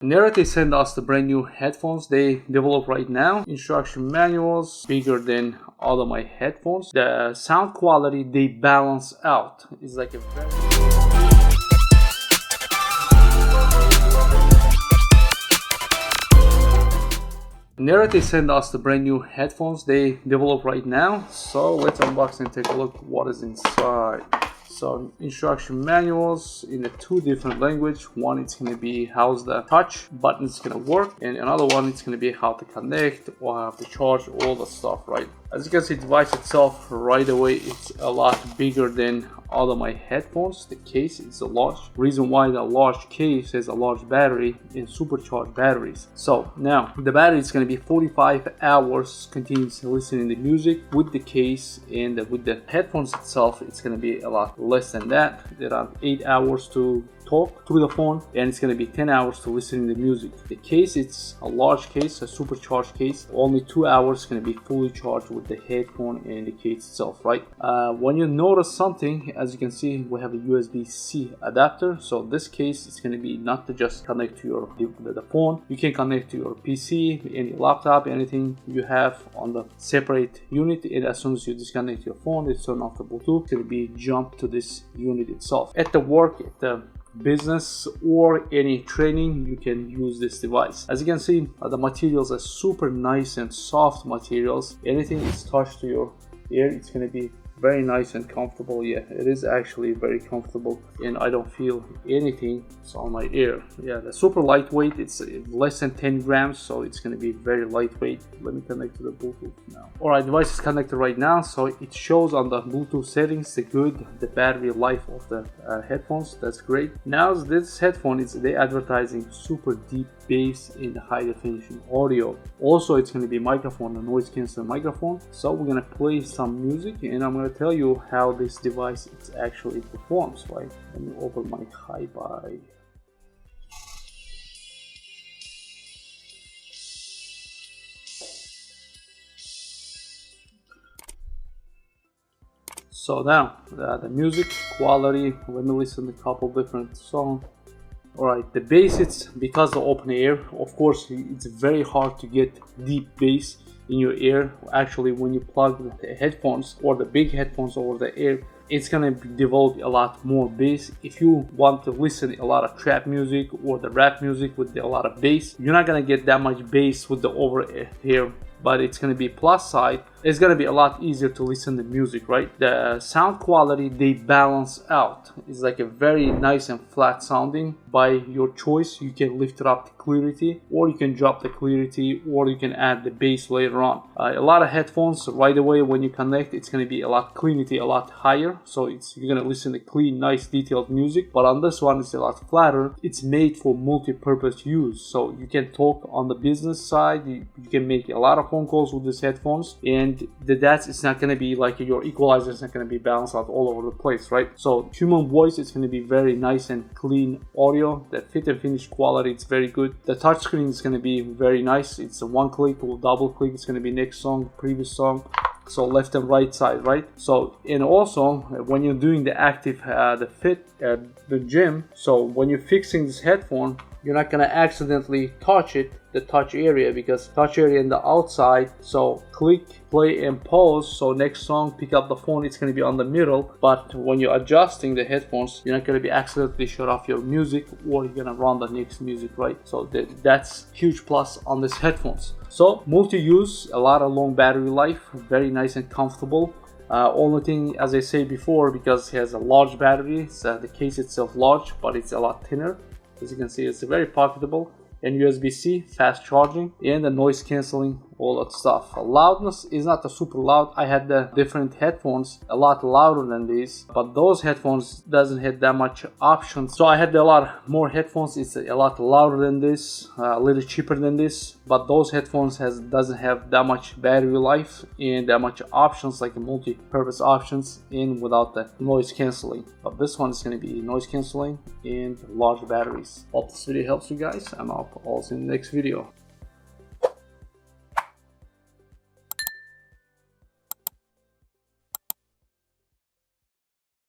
Nar they send us the brand new headphones they develop right now. Instruction manuals bigger than all of my headphones. The sound quality they balance out. It's like a very Nar they send us the brand new headphones they develop right now. So let's unbox and take a look what is inside. So instruction manuals in the two different language. One it's going to be how's the touch button is going to work, and another one it's going to be how to connect or how to charge, all the stuff, right? As you can see, the device itself right away it's a lot bigger than all of my headphones. The case is a large. Reason why the large case has a large battery and supercharged batteries. So now the battery is going to be 45 hours continuously listening to music with the case, and with the headphones itself it's going to be a lot less than that. Around 8 hours to talk through the phone, and it's going to be 10 hours to listen to music. The case, it's a large case, a supercharged case. Only 2 hours going to be fully charged with the headphone and the case itself, right? When you notice something, as you can see, we have a USB-C adapter. So this case is going to be not to just connect to your the phone. You can connect to your PC, any laptop, anything you have on the separate unit, and as soon as you disconnect your phone, it's turn off the Bluetooth. It's going to be jump to this unit itself. At the work, at the business or any training, you can use this device. As you can see, the materials are super nice and soft materials. Anything is touched to your ear, it's going to be very nice and comfortable. Yeah, it is actually very comfortable, and I don't feel anything on my ear. Yeah, the super lightweight, it's less than 10 grams, so it's going to be very lightweight. Let me connect to the Bluetooth now. Alright, device is connected right now, so it shows on the Bluetooth settings the battery life of the headphones. That's great. Now this headphone is they advertising super deep bass in high definition audio. Also, it's going to be microphone, a noise canceling microphone. So we're going to play some music, and I'm going to tell you how this device it actually performs. Right, let me open my HiBy. So now the music quality, let me listen to a couple different songs. Alright, the bass, it's because of open air, of course it's very hard to get deep bass in your ear. Actually, when you plug the headphones or the big headphones over the ear, it's gonna develop a lot more bass. If you want to listen a lot of trap music or the rap music with a lot of bass, you're not gonna get that much bass with the over ear, but it's gonna be plus side. It's gonna be a lot easier to listen to music, right? The sound quality they balance out. It's like a very nice and flat sounding. By your choice, you can lift it up the clarity, or you can drop the clarity, or you can add the bass later on. A lot of headphones right away when you connect, it's gonna be a lot clarity, a lot higher, so you're gonna listen to clean, nice, detailed music. But on this one, it's a lot flatter. It's made for multi-purpose use, so you can talk on the business side. You can make a lot of phone calls with these headphones, and that's it's not going to be like your equalizer is not going to be balanced out all over the place, right? So human voice is going to be very nice and clean audio. The fit and finish quality, it's very good. The touchscreen is going to be very nice. It's a one click or double click. It's going to be next song, previous song. So left and right side, right? So, and also when you're doing the active the fit at the gym, so when you're fixing this headphone, you're not gonna accidentally touch it, the touch area, because touch area in the outside. So click, play and pause. So next song, pick up the phone, it's gonna be on the middle. But when you're adjusting the headphones, you're not gonna be accidentally shut off your music, or you're gonna run the next music, right? So that's huge plus on these headphones. So multi-use, a lot of long battery life, very nice and comfortable. Only thing, as I said before, because it has a large battery, so the case itself large, but it's a lot thinner. As you can see, it's very pocketable, and USB-C, fast charging, and the noise cancelling, all that stuff. Loudness is not a super loud. I had the different headphones a lot louder than these, but those headphones doesn't have that much options. So I had a lot more headphones. It's a lot louder than this, a little cheaper than this, but those headphones doesn't have that much battery life and that much options, like multi-purpose options, and without the noise cancelling. But this one is going to be noise cancelling and large batteries. Hope this video helps you guys. I'm out. I'll see you in the next video.